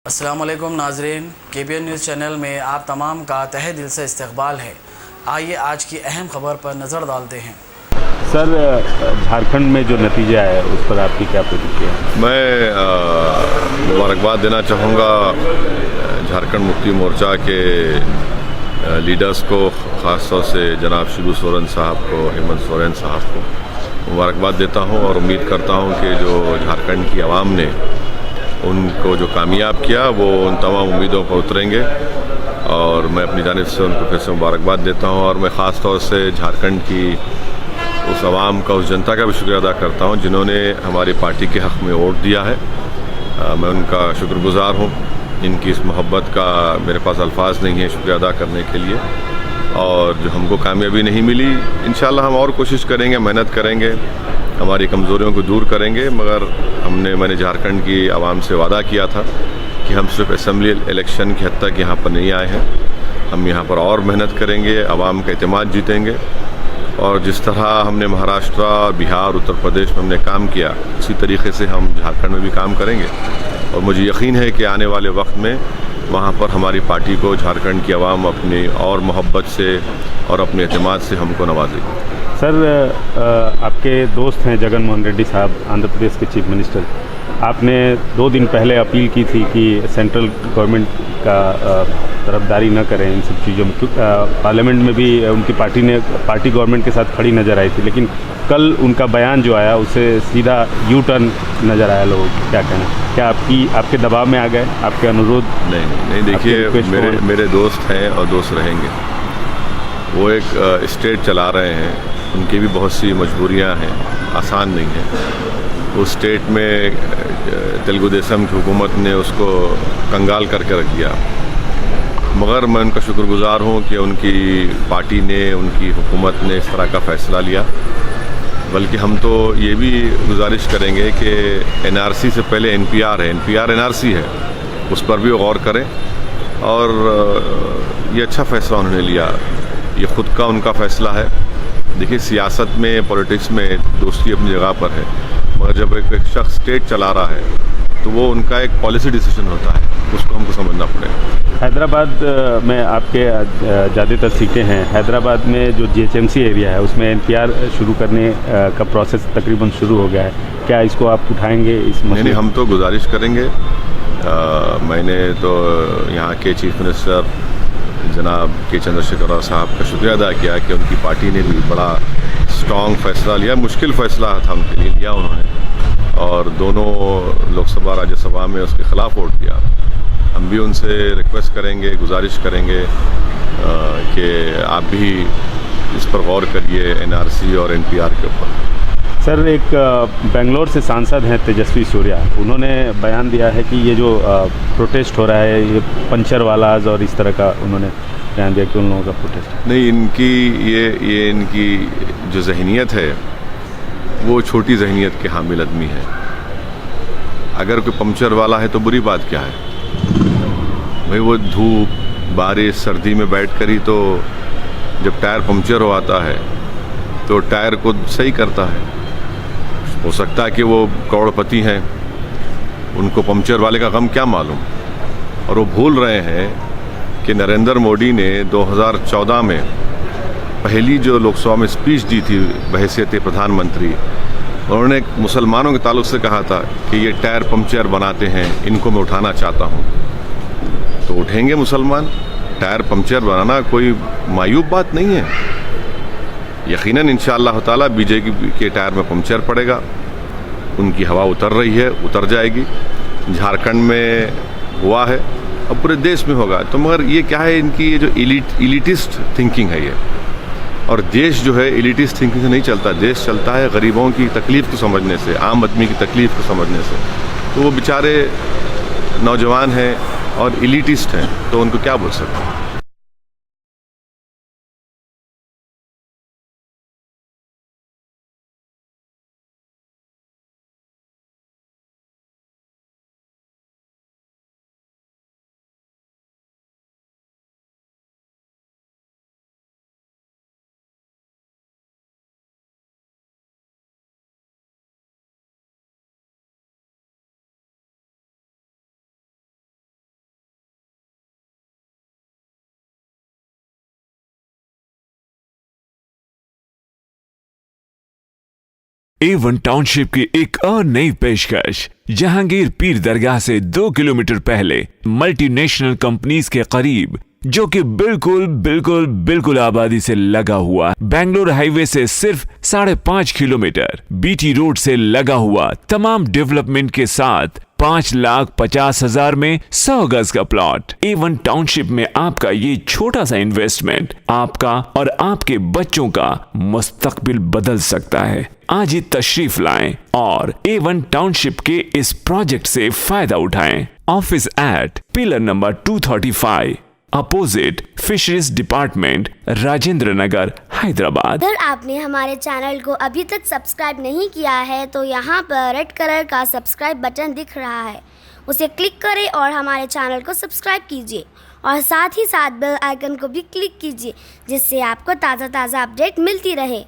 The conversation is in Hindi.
अस्सलामुअलैकुम नाजरीन, KBN न्यूज़ चैनल में आप तमाम का तहे दिल से इस्तकबाल है। आइए आज की अहम खबर पर नज़र डालते हैं। सर, झारखंड में जो नतीजा है उस पर आपकी क्या प्रतिक्रिया है? मैं मुबारकबाद देना चाहूँगा झारखंड मुक्ति मोर्चा के लीडर्स को, ख़ास तौर से जनाब शिबू सोरेन साहब को, हेमंत सोरेन साहब को मुबारकबाद देता हूँ और उम्मीद करता हूँ कि जो झारखंड की आवाम ने उनको जो कामयाब किया वो उन तमाम उम्मीदों पर उतरेंगे और मैं अपनी जानिब से उनको फिर से मुबारकबाद देता हूँ। और मैं ख़ास तौर से झारखंड की उस आवाम का, उस जनता का भी शुक्रिया अदा करता हूँ जिन्होंने हमारी पार्टी के हक़ में वोट दिया है। मैं उनका शुक्रगुज़ार हूँ। इनकी इस मोहब्बत का मेरे पास अल्फाज नहीं है शुक्रिया अदा करने के लिए। और जो हमको कामयाबी नहीं मिली, इंशाल्लाह हम और कोशिश करेंगे, मेहनत करेंगे, हमारी कमज़ोरियों को दूर करेंगे। मगर मैंने झारखंड की आवाम से वादा किया था कि हम सिर्फ असेंबली इलेक्शन की हद तक यहाँ पर नहीं आए हैं, हम यहाँ पर और मेहनत करेंगे, आवाम का एतमाद जीतेंगे। और जिस तरह हमने महाराष्ट्र, बिहार, उत्तर प्रदेश में हमने काम किया, उसी तरीके से हम झारखंड में भी काम करेंगे। और मुझे यकीन है कि आने वाले वक्त में वहाँ पर हमारी पार्टी को झारखंड की आवाम अपनी और मोहब्बत से और अपने एतमाद से हमको नवाजेगी। सर, आपके दोस्त हैं जगन मोहन रेड्डी साहब, आंध्र प्रदेश के चीफ मिनिस्टर। आपने 2 दिन पहले अपील की थी कि सेंट्रल गवर्नमेंट का तरफदारी न करें इन सब चीज़ों में। पार्लियामेंट में भी उनकी पार्टी गवर्नमेंट के साथ खड़ी नज़र आई थी, लेकिन कल उनका बयान जो आया उससे सीधा यू टर्न नज़र आया। लोगों को क्या कहना, क्या आपके दबाव में आ गए, आपके अनुरोध? नहीं, देखिए, मेरे दोस्त हैं और दोस्त रहेंगे। वो एक स्टेट चला रहे हैं, उनकी भी बहुत सी मजबूरियां हैं, आसान नहीं है। उस स्टेट में तेलुगु देशम की हुकूमत ने उसको कंगाल करके रख दिया। मगर मैं उनका शुक्रगुज़ार हूँ कि उनकी पार्टी ने, उनकी हुकूमत ने इस तरह का फ़ैसला लिया। बल्कि हम तो ये भी गुजारिश करेंगे कि NRC से पहले NPR है, NPR NRC है, उस पर भी गौर करें। और ये अच्छा फ़ैसला उन्होंने लिया, ये ख़ुद का उनका फ़ैसला है। देखिए, सियासत में, पॉलिटिक्स में दोस्ती अपनी जगह पर है, मगर जब एक शख्स स्टेट चला रहा है तो वो उनका एक पॉलिसी डिसीजन होता है, उसको हमको समझना पड़ेगा। हैदराबाद में आपके ज़्यादातर सीटें हैं। हैदराबाद में जो GHMC एरिया है उसमें NPR शुरू करने का प्रोसेस तकरीबन शुरू हो गया है। क्या इसको आप उठाएंगे इस मसले? नहीं, हम तो गुजारिश करेंगे। मैंने तो यहाँ के चीफ मिनिस्टर जनाब के चंद्रशेखर राव साहब का शुक्रिया अदा किया कि उनकी पार्टी ने भी बड़ा स्ट्रॉन्ग फैसला लिया। मुश्किल फ़ैसला था उनके लिए, लिया उन्होंने, और दोनों लोकसभा, राज्यसभा में उसके ख़िलाफ़ वोट दिया। हम भी उनसे रिक्वेस्ट करेंगे, गुजारिश करेंगे कि आप भी इस पर गौर करिए, NRC और NPR के ऊपर। सर, एक बेंगलोर से सांसद हैं तेजस्वी सूर्या, उन्होंने बयान दिया है कि ये जो प्रोटेस्ट हो रहा है ये पंचर वालाज और इस तरह का उन्होंने बयान दिया कि उन लोगों का प्रोटेस्ट नहीं। इनकी जो जहनीत है वो छोटी जहनीत के हामिल आदमी है। अगर कोई पंचर वाला है तो बुरी बात क्या है भाई? वो धूप, बारिश, सर्दी में बैठ कर ही तो जब टायर पंचर हो आता है तो टायर को सही करता है। हो सकता है कि वो करोड़पति हैं, उनको पंचर वाले का गम क्या मालूम। और वो भूल रहे हैं कि नरेंद्र मोदी ने 2014 में पहली जो लोकसभा में स्पीच दी थी बहैसियत प्रधानमंत्री, उन्होंने मुसलमानों के ताल्लुक से कहा था कि ये टायर पंचर बनाते हैं, इनको मैं उठाना चाहता हूँ। तो उठेंगे मुसलमान। टायर पंचर बनाना कोई मायूब बात नहीं है। यकीनन इंशाअल्लाह ताला बीजेपी के टायर में पंचर पड़ेगा। उनकी हवा उतर रही है, उतर जाएगी। झारखंड में हुआ है, अब पूरे देश में होगा। तो मगर ये क्या है, इनकी ये जो इलिटिस्ट थिंकिंग है ये। और देश जो है इलिटिस्ट थिंकिंग से नहीं चलता, देश चलता है गरीबों की तकलीफ़ को समझने से, आम आदमी की तकलीफ़ को समझने से। तो वो बेचारे नौजवान हैं और इलिटिस्ट हैं, तो उनको क्या बोल सकते हैं। A1 टाउनशिप की एक और नई पेशकश। जहांगीर पीर दरगाह से 2 किलोमीटर पहले मल्टीनेशनल कंपनीज के करीब, जो कि बिल्कुल आबादी से लगा हुआ, बेंगलोर हाईवे से सिर्फ 5.5 किलोमीटर, बीटी रोड से लगा हुआ, तमाम डेवलपमेंट के साथ 5,50,000 में 100 गज का प्लॉट। A1 टाउनशिप में आपका ये छोटा सा इन्वेस्टमेंट आपका और आपके बच्चों का मुस्तकबिल बदल सकता है। आज ही तशरीफ लाएं और A1 टाउनशिप के इस प्रोजेक्ट से फायदा उठाएं। Office at pillar number 235 opposite fisheries department, Rajendra Nagar, Hyderabad. अगर आपने हमारे चैनल को अभी तक सब्सक्राइब नहीं किया है तो यहाँ पर रेड कलर का सब्सक्राइब बटन दिख रहा है, उसे क्लिक करें और हमारे चैनल को सब्सक्राइब कीजिए और साथ ही साथ बेल आइकन को भी क्लिक कीजिए, जिससे आपको ताज़ा अपडेट मिलती रहे।